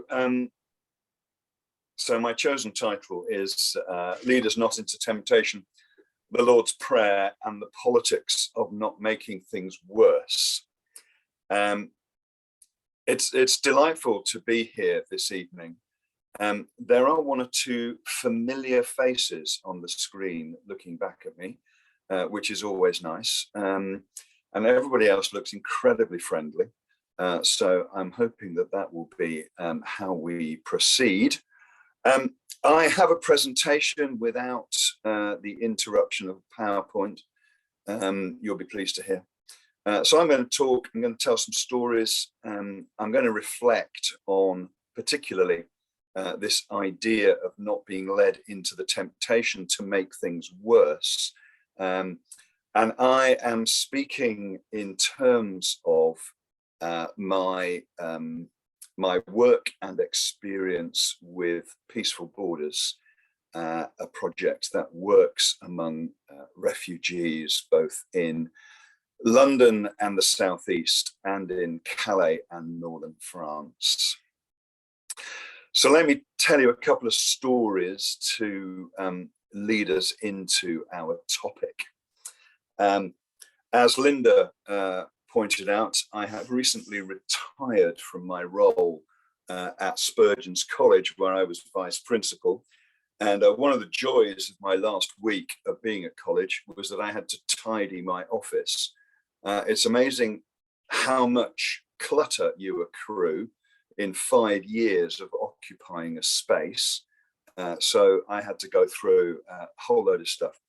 Um, so my chosen title is Lead Us Not Into Temptation, the Lord's Prayer and the Politics of Not Making Things Worse. It's delightful to be here this evening. There are one or two familiar faces on the screen looking back at me, which is always nice. And everybody else looks incredibly friendly. So I'm hoping that that will be how we proceed. I have a presentation without the interruption of PowerPoint. You'll be pleased to hear. So I'm going to tell some stories. I'm going to reflect on particularly this idea of not being led into the temptation to make things worse. And I am speaking in terms of my work and experience with Peaceful Borders, a project that works among refugees both in London and the southeast, and in Calais and northern France. So let me tell you a couple of stories to lead us into our topic. As Linda pointed out, I have recently retired from my role at Spurgeon's College, where I was vice principal. And one of the joys of my last week of being at college was that I had to tidy my office. It's amazing how much clutter you accrue in 5 years of occupying a space. So I had to go through a whole load of stuff.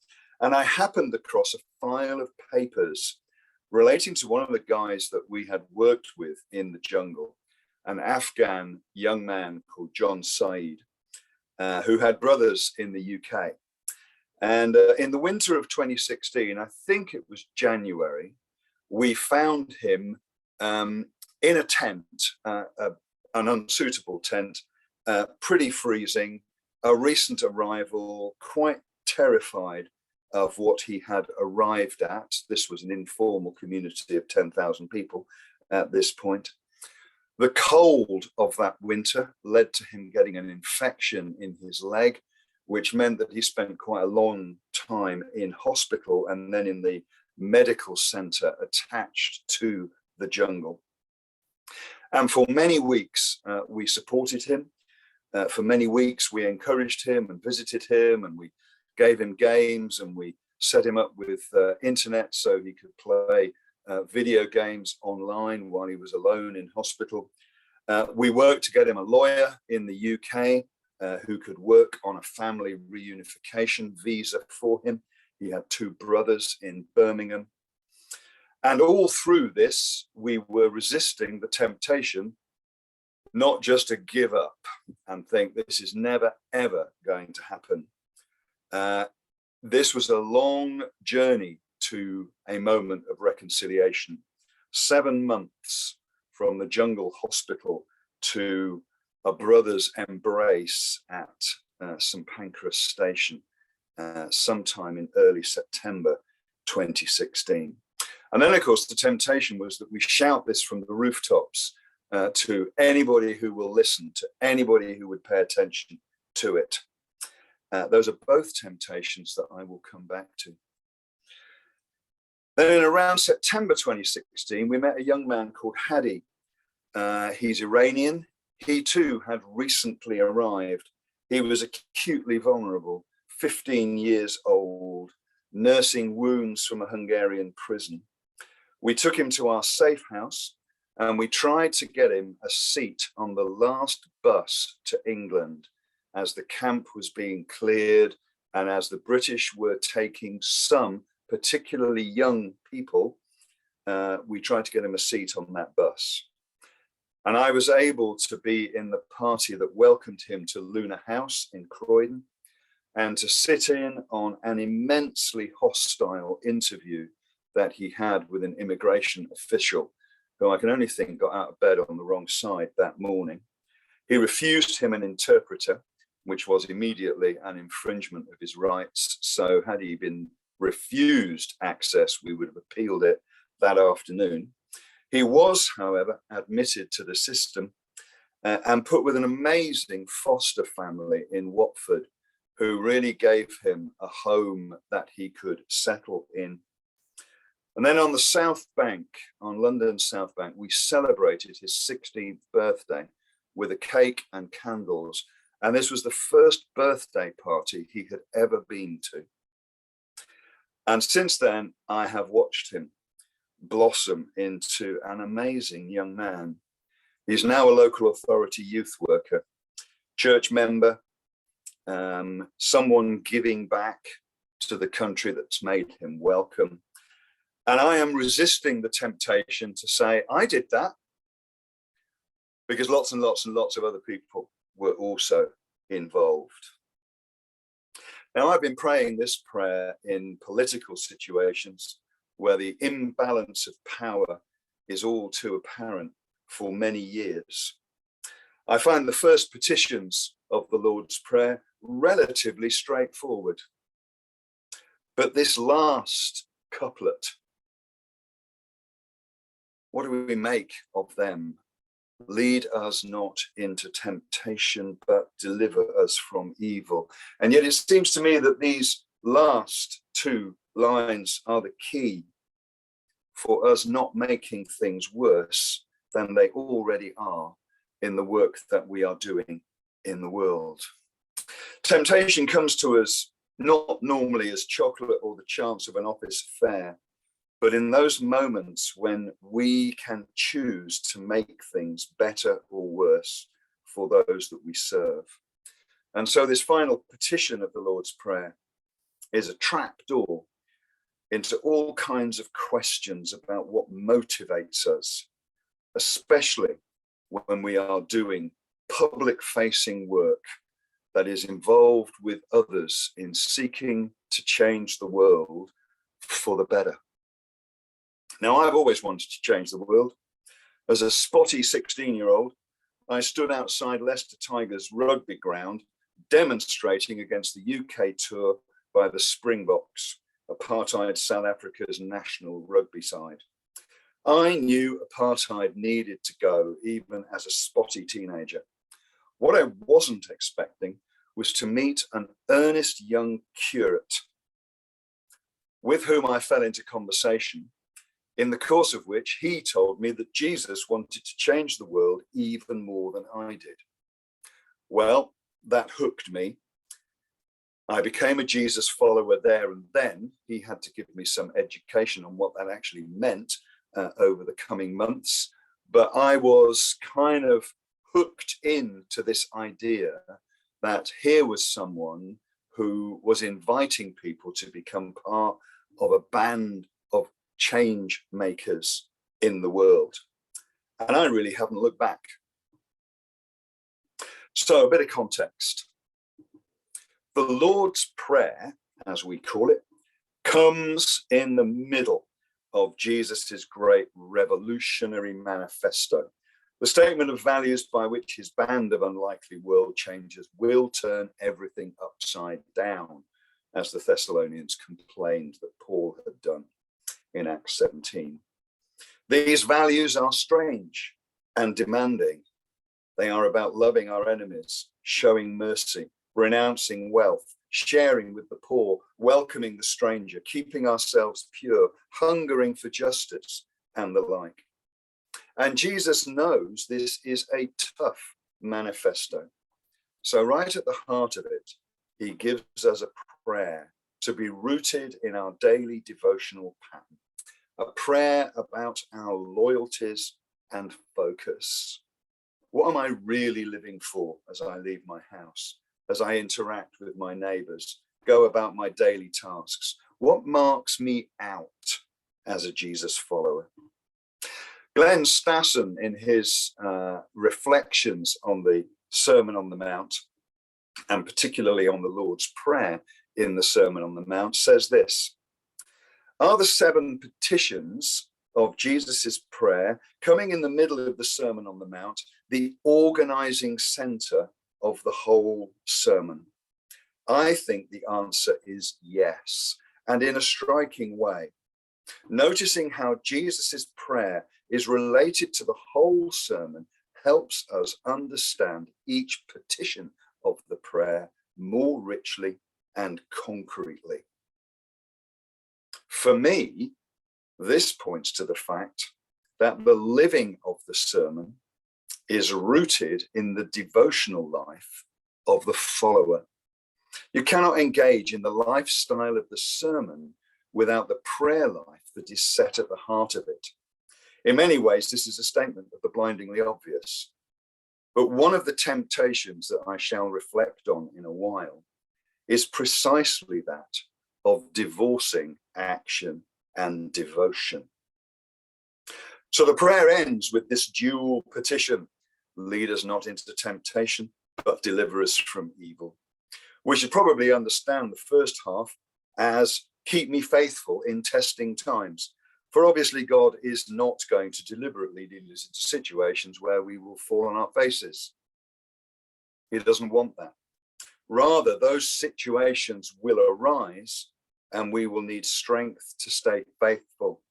And I happened across a file of papers relating to one of the guys that we had worked with in the jungle, an Afghan young man called John Said, who had brothers in the UK. And in the winter of 2016, I think it was January, we found him in a tent, an unsuitable tent, pretty freezing, a recent arrival, quite terrified of what he had arrived at. This was an informal community of 10,000 people at this point. The cold of that winter led to him getting an infection in his leg, which meant that he spent quite a long time in hospital and then in the medical center attached to the jungle. And for many weeks, we supported him. For many weeks, we encouraged him and visited him, and we gave him games, and we set him up with internet so he could play video games online while he was alone in hospital. We worked to get him a lawyer in the UK who could work on a family reunification visa for him. He had 2 brothers in Birmingham. And all through this, we were resisting the temptation not just to give up and think this is never, ever going to happen. This was a long journey to a moment of reconciliation. 7 months from the jungle hospital to a brother's embrace at St Pancras Station, sometime in early September 2016. And then, of course, the temptation was that we shout this from the rooftops to anybody who will listen, to anybody who would pay attention to it. Those are both temptations that I will come back to. Then in around September 2016, we met a young man called Hadi. He's Iranian. He too had recently arrived. He was acutely vulnerable, 15 years old, nursing wounds from a Hungarian prison. We took him to our safe house and we tried to get him a seat on the last bus to England as the camp was being cleared and as the British were taking some particularly young people. We tried to get him a seat on that bus. And I was able to be in the party that welcomed him to Luna House in Croydon and to sit in on an immensely hostile interview that he had with an immigration official who I can only think got out of bed on the wrong side that morning. He refused him an interpreter, which was immediately an infringement of his rights. So had he been refused access, we would have appealed it that afternoon. He was, however, admitted to the system, and put with an amazing foster family in Watford, who really gave him a home that he could settle in. And then on the South Bank, on London's South Bank, we celebrated his 16th birthday with a cake and candles. And this was the first birthday party he had ever been to. And since then, I have watched him blossom into an amazing young man. He's now a local authority youth worker, church member, someone giving back to the country that's made him welcome. And I am resisting the temptation to say, I did that, because lots and lots and lots of other people were also involved. Now, I've been praying this prayer in political situations where the imbalance of power is all too apparent for many years. I find the first petitions of the Lord's Prayer relatively straightforward. But this last couplet, what do we make of them? Lead us not into temptation, but deliver us from evil. And yet it seems to me that these last two lines are the key for us not making things worse than they already are in the work that we are doing in the world. Temptation comes to us not normally as chocolate or the chance of an office fair, but in those moments when we can choose to make things better or worse for those that we serve. And so this final petition of the Lord's Prayer is a trapdoor into all kinds of questions about what motivates us, especially when we are doing public-facing work that is involved with others in seeking to change the world for the better. Now, I've always wanted to change the world. As a spotty 16-year-old, I stood outside Leicester Tigers rugby ground demonstrating against the UK tour by the Springboks, apartheid South Africa's national rugby side. I knew apartheid needed to go, even as a spotty teenager. What I wasn't expecting was to meet an earnest young curate with whom I fell into conversation, in the course of which he told me that Jesus wanted to change the world even more than I did. Well, that hooked me. I became a Jesus follower there and then. He had to give me some education on what that actually meant over the coming months. But I was kind of hooked into this idea that here was someone who was inviting people to become part of a band of change makers in the world. And I really haven't looked back. So a bit of context. The Lord's Prayer, as we call it, comes in the middle of Jesus's great revolutionary manifesto, the statement of values by which his band of unlikely world changers will turn everything upside down, as the Thessalonians complained that Paul had done in Acts 17. These values are strange and demanding. They are about loving our enemies, showing mercy, renouncing wealth, sharing with the poor, welcoming the stranger, keeping ourselves pure, hungering for justice, and the like. And Jesus knows this is a tough manifesto. So right at the heart of it, he gives us a prayer to be rooted in our daily devotional pattern, a prayer about our loyalties and focus. What am I really living for as I leave my house, as I interact with my neighbors, go about my daily tasks? What marks me out as a Jesus follower? Glenn Stassen, in his reflections on the Sermon on the Mount, and particularly on the Lord's Prayer in the Sermon on the Mount, says this: are the 7 petitions of Jesus's prayer coming in the middle of the Sermon on the Mount the organizing center of the whole sermon? I think the answer is yes, and in a striking way. Noticing how Jesus's prayer is related to the whole sermon helps us understand each petition of the prayer more richly and concretely. For me, this points to the fact that the living of the sermon is rooted in the devotional life of the follower. You cannot engage in the lifestyle of the sermon without the prayer life that is set at the heart of it. In many ways, this is a statement of the blindingly obvious. But one of the temptations that I shall reflect on in a while is precisely that of divorcing action and devotion. So the prayer ends with this dual petition: lead us not into temptation, but deliver us from evil. We should probably understand the first half as keep me faithful in testing times. For obviously God is not going to deliberately lead us into situations where we will fall on our faces. He doesn't want that. Rather, those situations will arise and we will need strength to stay faithful,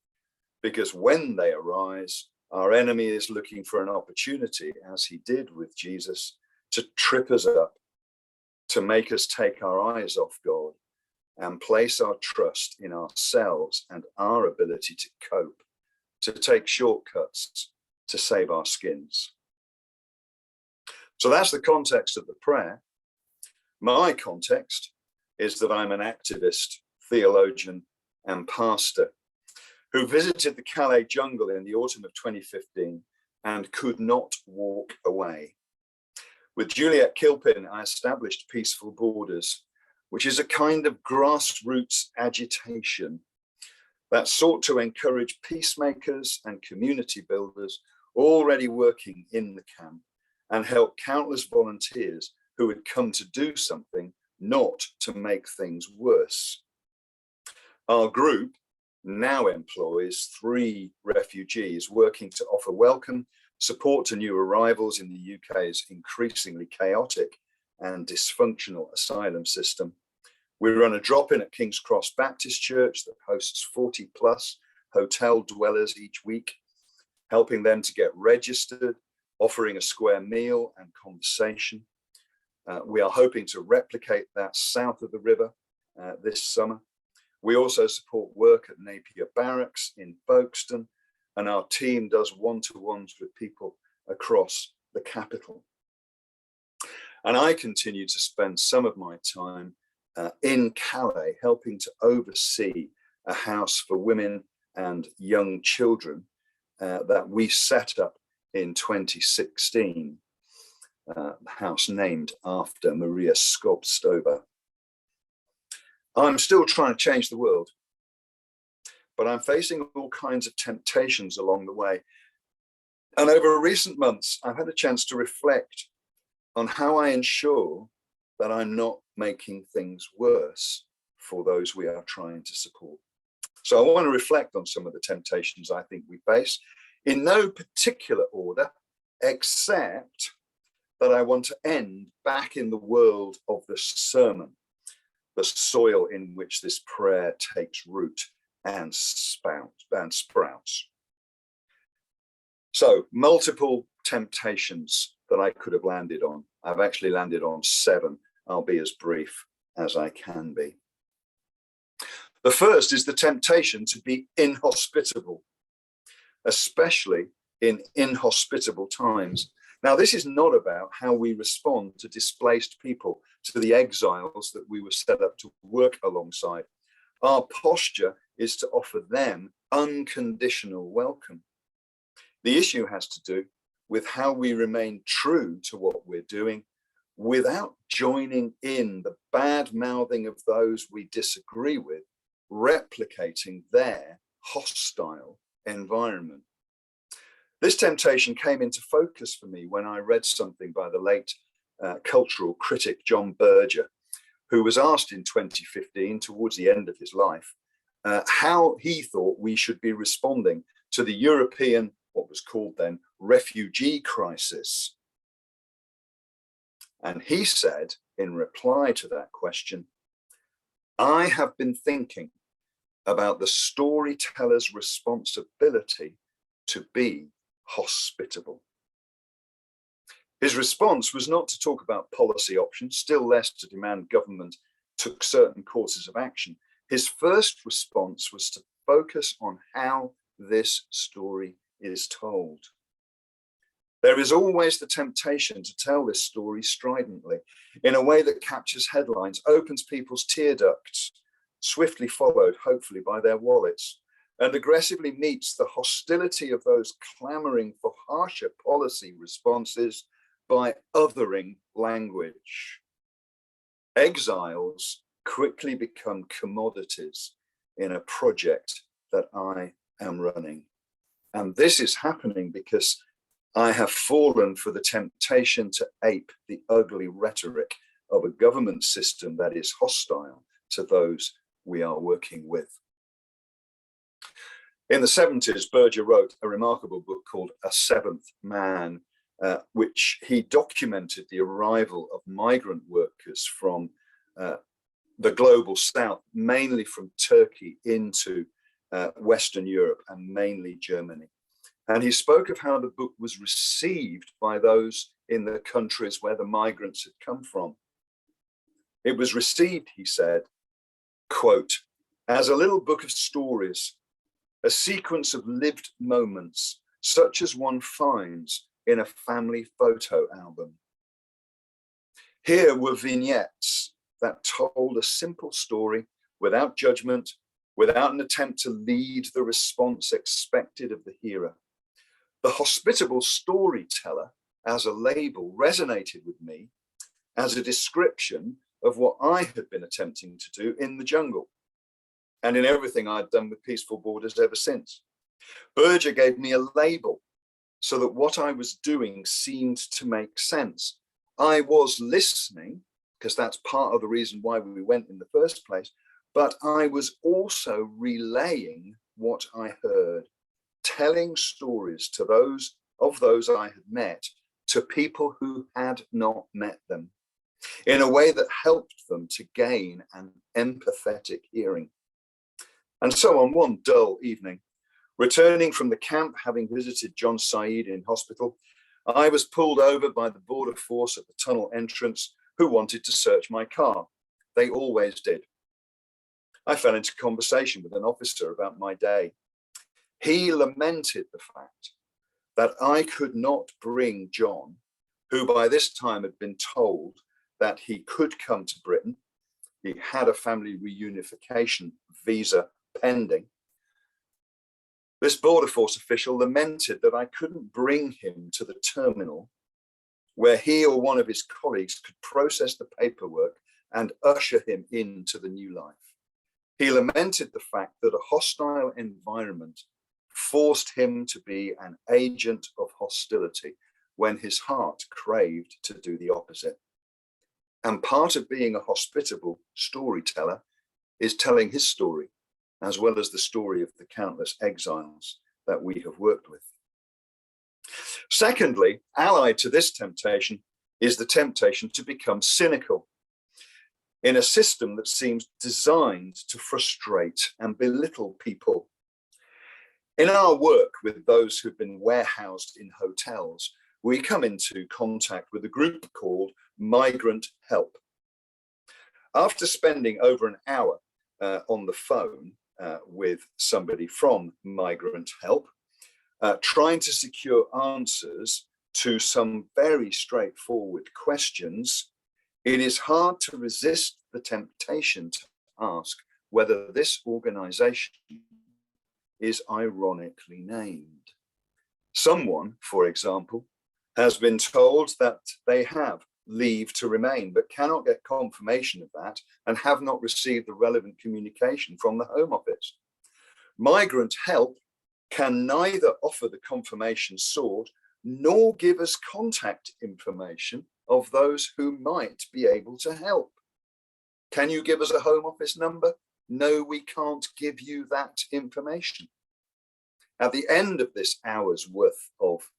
because when they arise, our enemy is looking for an opportunity, as he did with Jesus, to trip us up, to make us take our eyes off God and place our trust in ourselves and our ability to cope, to take shortcuts, to save our skins. So that's the context of the prayer. My context is that I'm an activist, theologian, and pastor who visited the Calais jungle in the autumn of 2015 and could not walk away. With Juliet Kilpin, I established Peaceful Borders, which is a kind of grassroots agitation that sought to encourage peacemakers and community builders already working in the camp and help countless volunteers who had come to do something, not to make things worse. Our group now employs 3 refugees working to offer welcome, support to new arrivals in the UK's increasingly chaotic and dysfunctional asylum system. We run a drop-in at King's Cross Baptist Church that hosts 40 plus hotel dwellers each week, helping them to get registered, offering a square meal and conversation. We are hoping to replicate that south of the river this summer. We also support work at Napier Barracks in Folkestone, and our team does one-to-ones with people across the capital. And I continue to spend some of my time in Calais, helping to oversee a house for women and young children that we set up in 2016, the house named after Maria Skobstova. I'm still trying to change the world, but I'm facing all kinds of temptations along the way. And over recent months, I've had a chance to reflect on how I ensure that I'm not making things worse for those we are trying to support. So I want to reflect on some of the temptations I think we face in no particular order, except that I want to end back in the world of the sermon, the soil in which this prayer takes root and sprouts. So multiple temptations that I could have landed on. I've actually landed on 7. I'll be as brief as I can be. The first is the temptation to be inhospitable, especially in inhospitable times. Now, this is not about how we respond to displaced people, to the exiles that we were set up to work alongside. Our posture is to offer them unconditional welcome. The issue has to do with how we remain true to what we're doing without joining in the bad mouthing of those we disagree with, replicating their hostile environment. This temptation came into focus for me when I read something by the late cultural critic John Berger, who was asked in 2015, towards the end of his life, how he thought we should be responding to the European, what was called then, refugee crisis. And he said, in reply to that question, I have been thinking about the storyteller's responsibility to be hospitable. His response was not to talk about policy options, still less to demand government took certain courses of action. His first response was to focus on how this story is told. There is always the temptation to tell this story stridently, in a way that captures headlines, opens people's tear ducts, swiftly followed, hopefully, by their wallets, and aggressively meets the hostility of those clamoring for harsher policy responses by othering language. Exiles quickly become commodities in a project that I am running. And this is happening because I have fallen for the temptation to ape the ugly rhetoric of a government system that is hostile to those we are working with. In the 70s, Berger wrote a remarkable book called A Seventh Man, which he documented the arrival of migrant workers from the global south, mainly from Turkey into Western Europe and mainly Germany. And he spoke of how the book was received by those in the countries where the migrants had come from. It was received, he said, quote, as a little book of stories, a sequence of lived moments, such as one finds in a family photo album. Here were vignettes that told a simple story without judgment, without an attempt to lead the response expected of the hearer. The hospitable storyteller as a label resonated with me as a description of what I had been attempting to do in the jungle and in everything I'd done with Peaceful Borders ever since. Berger gave me a label so that what I was doing seemed to make sense. I was listening, because that's part of the reason why we went in the first place, but I was also relaying what I heard, telling stories to those I had met, to people who had not met them, in a way that helped them to gain an empathetic hearing. And so on one dull evening, returning from the camp, having visited John Said in hospital, I was pulled over by the border force at the tunnel entrance who wanted to search my car. They always did. I fell into conversation with an officer about my day. He lamented the fact that I could not bring John, who by this time had been told that he could come to Britain. He had a family reunification visa pending. This border force official lamented that I couldn't bring him to the terminal where he or one of his colleagues could process the paperwork and usher him into the new life. He lamented the fact that a hostile environment forced him to be an agent of hostility when his heart craved to do the opposite. And part of being a hospitable storyteller is telling his story, as well as the story of the countless exiles that we have worked with. Secondly, allied to this temptation is the temptation to become cynical in a system that seems designed to frustrate and belittle people. In our work with those who've been warehoused in hotels, we come into contact with a group called Migrant Help. After spending over an hour on the phone with somebody from Migrant Help, trying to secure answers to some very straightforward questions, it is hard to resist the temptation to ask whether this organization is ironically named. Someone, for example, has been told that they have leave to remain, but cannot get confirmation of that and have not received the relevant communication from the Home Office. Migrant Help can neither offer the confirmation sought nor give us contact information of those who might be able to help. Can you give us a Home Office number? No, we can't give you that information. At the end of this hour's worth of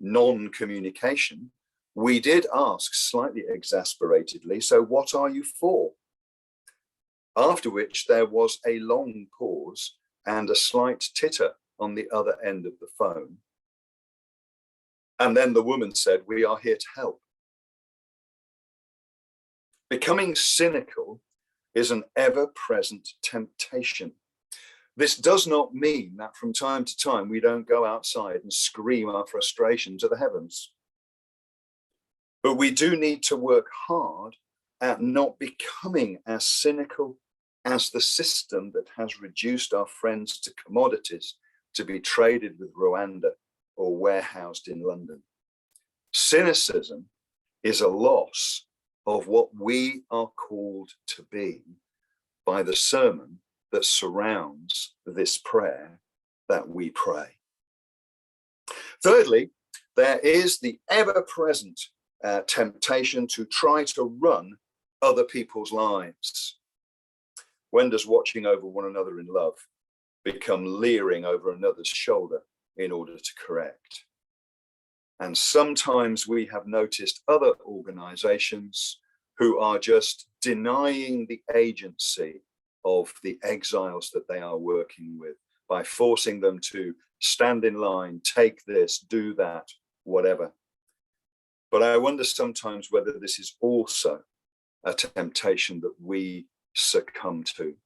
non-communication, we did ask slightly exasperatedly, so what are you for? After which there was a long pause and a slight titter on the other end of the phone. And then the woman said, "We are here to help." Becoming cynical is an ever-present temptation. This does not mean that from time to time we don't go outside and scream our frustration to the heavens. But we do need to work hard at not becoming as cynical as the system that has reduced our friends to commodities to be traded with Rwanda or warehoused in London. Cynicism is a loss of what we are called to be by the sermon that surrounds this prayer that we pray. Thirdly, there is the ever-present temptation to try to run other people's lives. When does watching over one another in love become leering over another's shoulder in order to correct? And sometimes we have noticed other organizations who are just denying the agency of the exiles that they are working with by forcing them to stand in line, take this, do that, whatever. But I wonder sometimes whether this is also a temptation that we succumb to.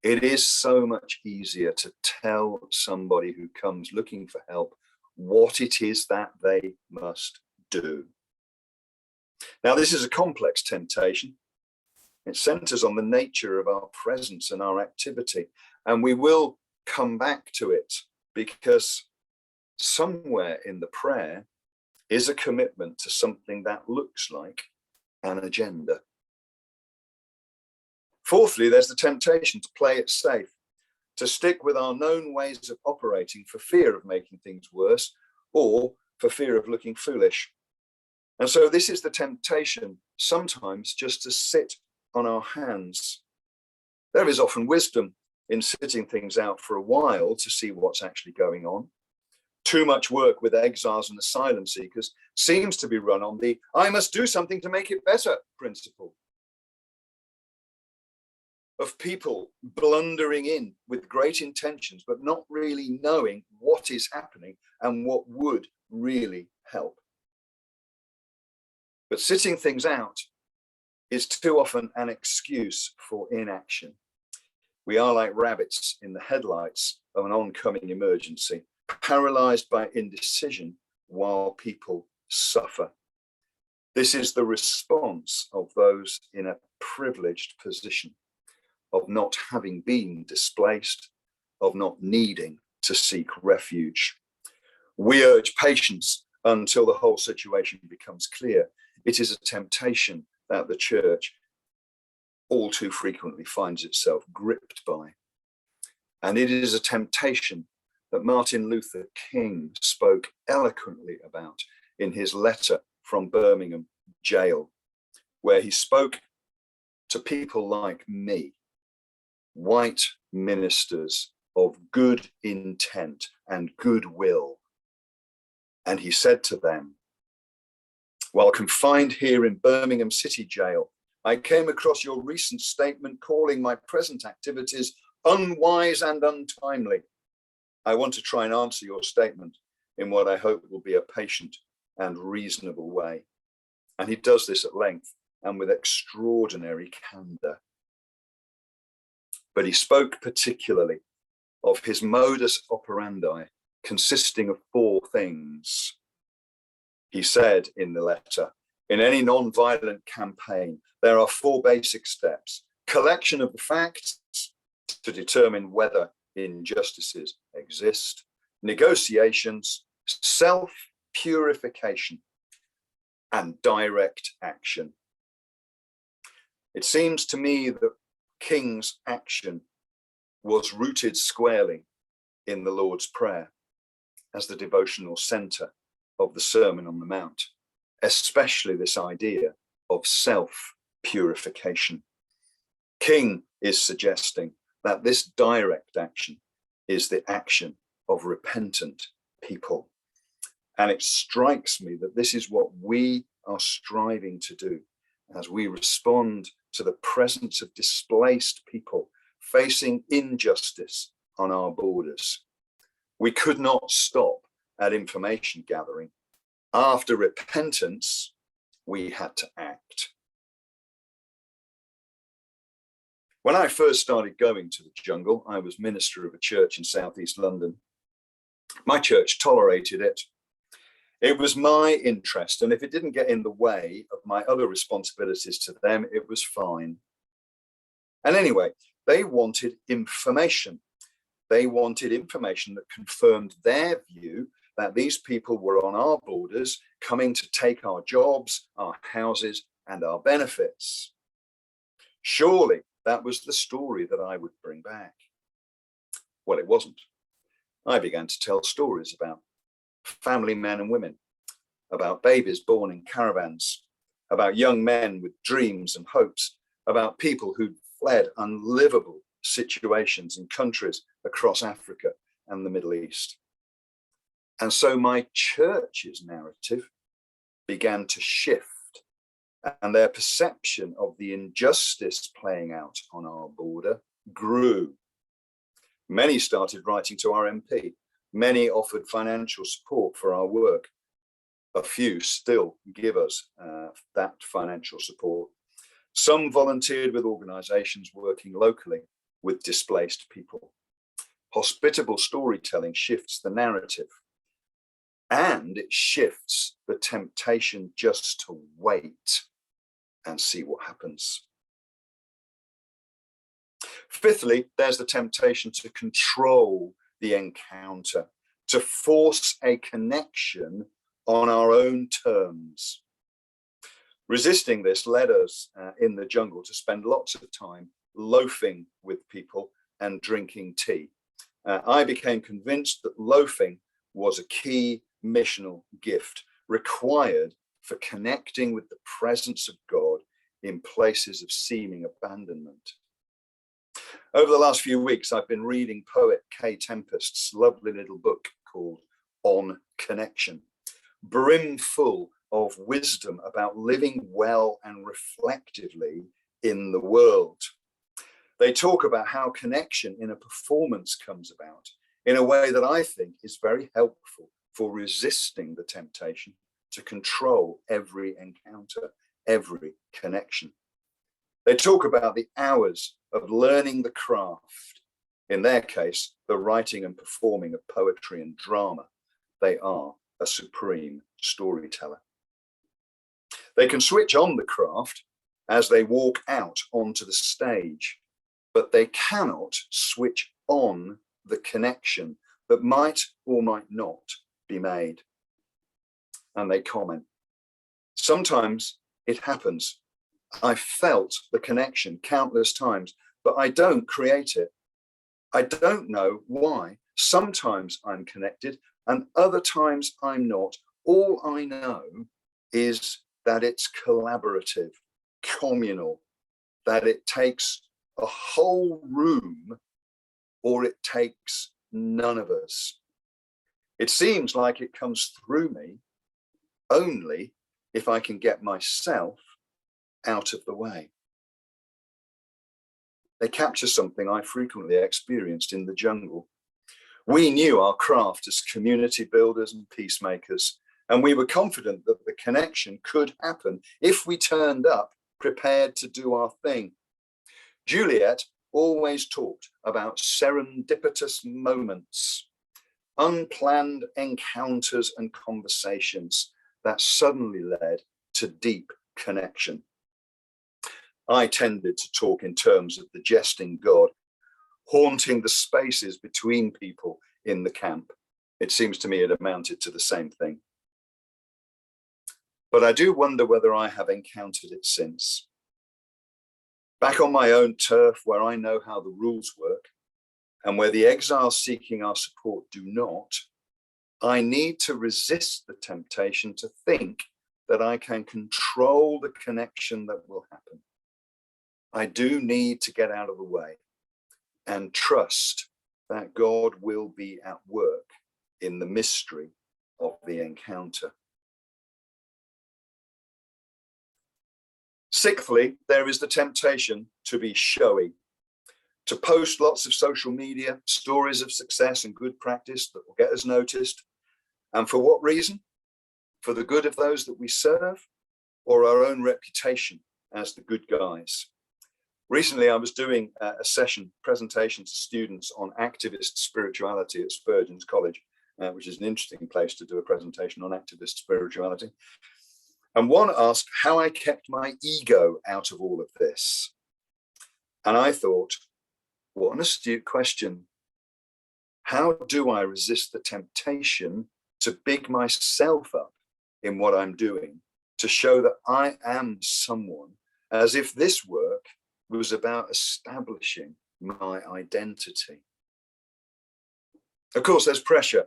It is so much easier to tell somebody who comes looking for help what it is that they must do. Now, this is a complex temptation. It centers on the nature of our presence and our activity, and we will come back to it because somewhere in the prayer is a commitment to something that looks like an agenda. Fourthly, there's the temptation to play it safe, to stick with our known ways of operating for fear of making things worse or for fear of looking foolish. And so this is the temptation sometimes just to sit on our hands. There is often wisdom in sitting things out for a while to see what's actually going on. Too much work with exiles and asylum seekers seems to be run on the "I must do something to make it better" principle of people blundering in with great intentions, but not really knowing what is happening and what would really help. But sitting things out is too often an excuse for inaction. We are like rabbits in the headlights of an oncoming emergency, paralyzed by indecision while people suffer. This is the response of those in a privileged position, of not having been displaced, of not needing to seek refuge. We urge patience until the whole situation becomes clear. It is a temptation that the church all too frequently finds itself gripped by. And it is a temptation that Martin Luther King spoke eloquently about in his letter from Birmingham jail, where he spoke to people like me, white ministers of good intent and goodwill. And he said to them, "While confined here in Birmingham City Jail, I came across your recent statement calling my present activities unwise and untimely. I want to try and answer your statement in what I hope will be a patient and reasonable way." And he does this at length and with extraordinary candor. But he spoke particularly of his modus operandi consisting of 4 things. He said in the letter, "In any non-violent campaign, there are 4 basic steps: collection of the facts to determine whether injustices exist, negotiations, self-purification, and direct action." It seems to me that King's action was rooted squarely in the Lord's Prayer as the devotional center of the Sermon on the Mount, especially this idea of self-purification. King is suggesting that this direct action is the action of repentant people. And it strikes me that this is what we are striving to do as we respond to the presence of displaced people facing injustice on our borders. We could not stop at information gathering. After repentance, we had to act. When I first started going to the jungle, I was minister of a church in southeast London. My church tolerated it. It was my interest, and if it didn't get in the way of my other responsibilities to them, it was fine. And anyway, they wanted information. They wanted information that confirmed their view that these people were on our borders, coming to take our jobs, our houses, and our benefits. Surely that was the story that I would bring back. Well, it wasn't. I began to tell stories about family men and women, about babies born in caravans, about young men with dreams and hopes, about people who fled unlivable situations in countries across Africa and the Middle East. And so my church's narrative began to shift, and their perception of the injustice playing out on our border grew. Many started writing to our MP. Many offered financial support for our work. A few still give us that financial support. Some volunteered with organizations working locally with displaced people. Hospitable storytelling shifts the narrative, and it shifts the temptation just to wait and see what happens. Fifthly, there's the temptation to control the encounter, to force a connection on our own terms. Resisting this led us in the jungle to spend lots of time loafing with people and drinking tea. I became convinced that loafing was a key missional gift required for connecting with the presence of God in places of seeming abandonment. Over the last few weeks, I've been reading poet Kay Tempest's lovely little book called On Connection, brimful of wisdom about living well and reflectively in the world. They talk about how connection in a performance comes about in a way that I think is very helpful for resisting the temptation to control every encounter, every connection. They talk about the hours of learning the craft, in their case, the writing and performing of poetry and drama. They are a supreme storyteller. They can switch on the craft as they walk out onto the stage, but they cannot switch on the connection that might or might not be made. And they comment, sometimes it happens. I felt the connection countless times, but I don't create it. I don't know why. Sometimes I'm connected and other times I'm not. All I know is that it's collaborative, communal, that it takes a whole room or it takes none of us. It seems like it comes through me only if I can get myself out of the way. They capture something I frequently experienced in the jungle. We knew our craft as community builders and peacemakers, and we were confident that the connection could happen if we turned up prepared to do our thing. Juliet always talked about serendipitous moments, unplanned encounters and conversations that suddenly led to deep connection. I tended to talk in terms of the jesting God, haunting the spaces between people in the camp. It seems to me it amounted to the same thing. But I do wonder whether I have encountered it since. Back on my own turf, where I know how the rules work, and where the exiles seeking our support do not, I need to resist the temptation to think that I can control the connection that will happen. I do need to get out of the way and trust that God will be at work in the mystery of the encounter. Sixthly, there is the temptation to be showy, to post lots of social media, stories of success and good practice that will get us noticed. And for what reason? for the good of those that we serve, or our own reputation as the good guys? Recently, I was doing a presentation to students on activist spirituality at Spurgeon's College, which is an interesting place to do a presentation on activist spirituality. And one asked how I kept my ego out of all of this. And I thought, what an astute question. How do I resist the temptation to big myself up in what I'm doing, to show that I am someone, as if this work was about establishing my identity? Of course, there's pressure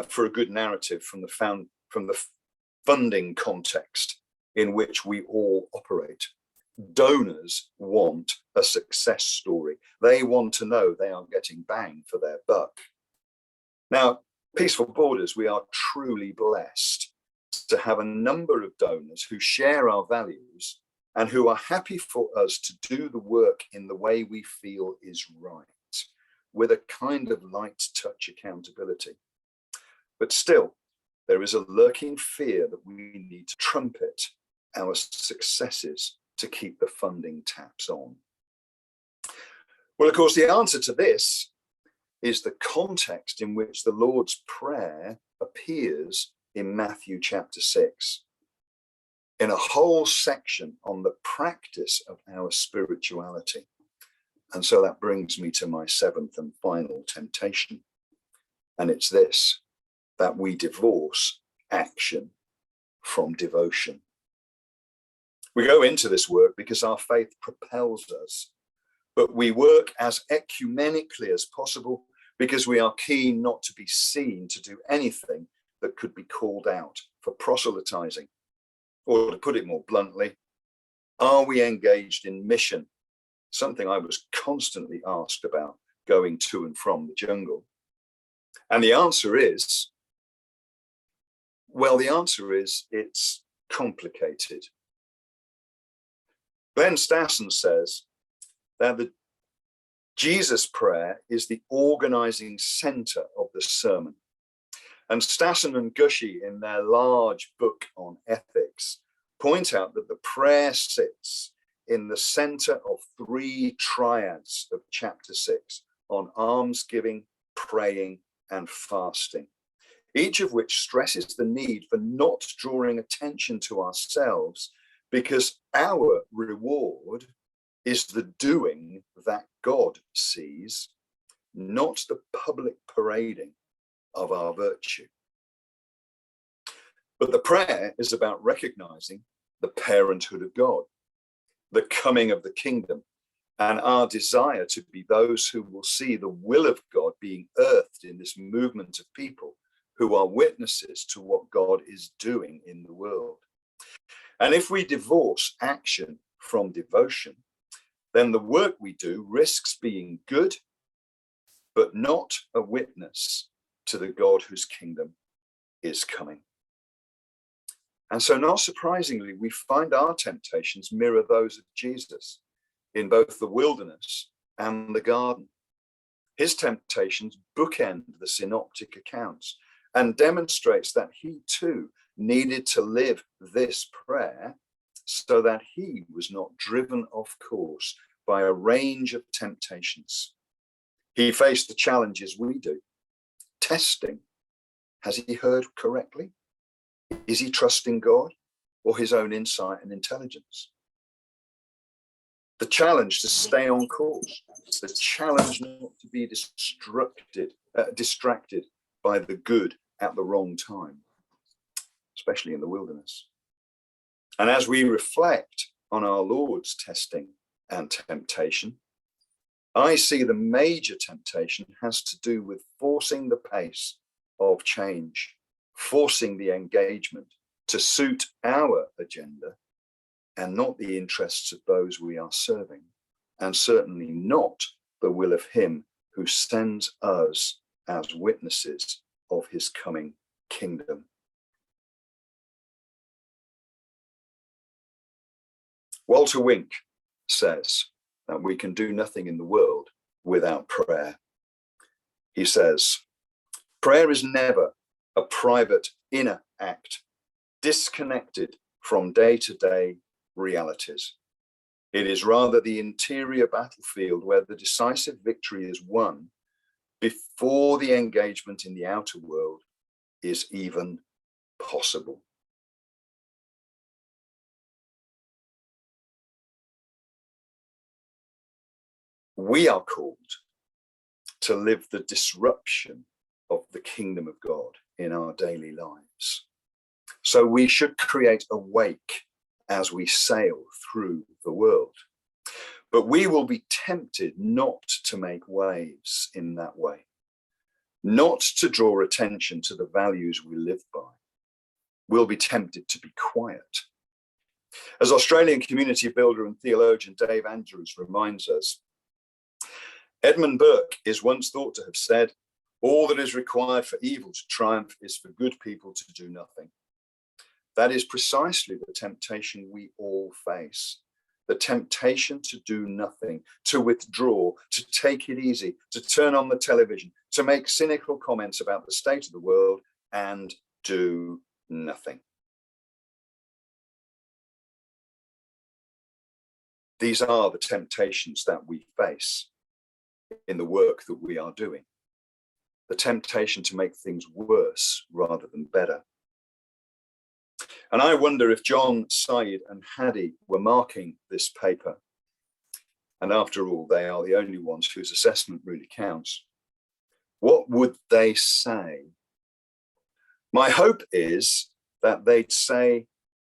for a good narrative from the funding context in which we all operate. Donors want a success story. They want to know they are getting bang for their buck. Now, Peaceful Borders, we are truly blessed to have a number of donors who share our values and who are happy for us to do the work in the way we feel is right, with a kind of light touch accountability. But still, there is a lurking fear that we need to trumpet our successes to keep the funding taps on. Well, of course, the answer to this is the context in which the Lord's Prayer appears in Matthew chapter 6, in a whole section on the practice of our spirituality. And so that brings me to my seventh and final temptation. And it's this, that we divorce action from devotion. We go into this work because our faith propels us, but we work as ecumenically as possible because we are keen not to be seen to do anything that could be called out for proselytizing. Or to put it more bluntly, are we engaged in mission? Something I was constantly asked about going to and from the jungle. And the answer is, it's complicated. Ben Stassen says that the Jesus prayer is the organizing center of the sermon. And Stassen and Gushy, in their large book on ethics, point out that the prayer sits in the center of three triads of chapter 6 on almsgiving, praying, and fasting, each of which stresses the need for not drawing attention to ourselves, because our reward is the doing that God sees, not the public parading of our virtue. But the prayer is about recognizing the parenthood of God, the coming of the kingdom, and our desire to be those who will see the will of God being earthed in this movement of people who are witnesses to what God is doing in the world. And if we divorce action from devotion, then the work we do risks being good, but not a witness to the God whose kingdom is coming. And so, not surprisingly, we find our temptations mirror those of Jesus in both the wilderness and the garden. His temptations bookend the synoptic accounts and demonstrates that he too needed to live this prayer so that he was not driven off course by a range of temptations. He faced the challenges we do, testing. Has he heard correctly? Is he trusting God or his own insight and intelligence? The challenge to stay on course, the challenge not to be distracted by the good at the wrong time, especially in the wilderness. And as we reflect on our Lord's testing and temptation, I see the major temptation has to do with forcing the pace of change, forcing the engagement to suit our agenda and not the interests of those we are serving, and certainly not the will of him who sends us as witnesses of his coming kingdom. Walter Wink says that we can do nothing in the world without prayer. He says, prayer is never a private inner act disconnected from day-to-day realities. It is rather the interior battlefield where the decisive victory is won before the engagement in the outer world is even possible. We are called to live the disruption of the kingdom of God in our daily lives. So we should create a wake as we sail through the world. But we will be tempted not to make waves in that way, not to draw attention to the values we live by. We'll be tempted to be quiet. As Australian community builder and theologian Dave Andrews reminds us, Edmund Burke is once thought to have said, "All that is required for evil to triumph is for good people to do nothing." That is precisely the temptation we all face. The temptation to do nothing, to withdraw, to take it easy, to turn on the television, to make cynical comments about the state of the world and do nothing. These are the temptations that we face in the work that we are doing. The temptation to make things worse rather than better. And I wonder if John, Said and Hadi were marking this paper, and after all, they are the only ones whose assessment really counts, what would they say? My hope is that they'd say,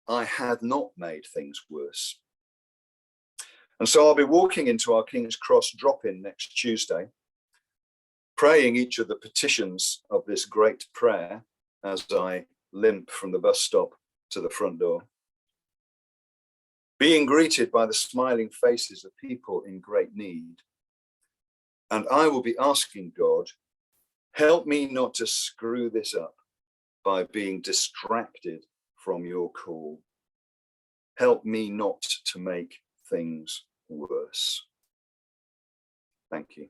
I had not made things worse. And so I'll be walking into our King's Cross drop-in next Tuesday, praying each of the petitions of this great prayer as I limp from the bus stop to the front door, being greeted by the smiling faces of people in great need. And I will be asking God, help me not to screw this up by being distracted from your call. Help me not to make things worse. Thank you.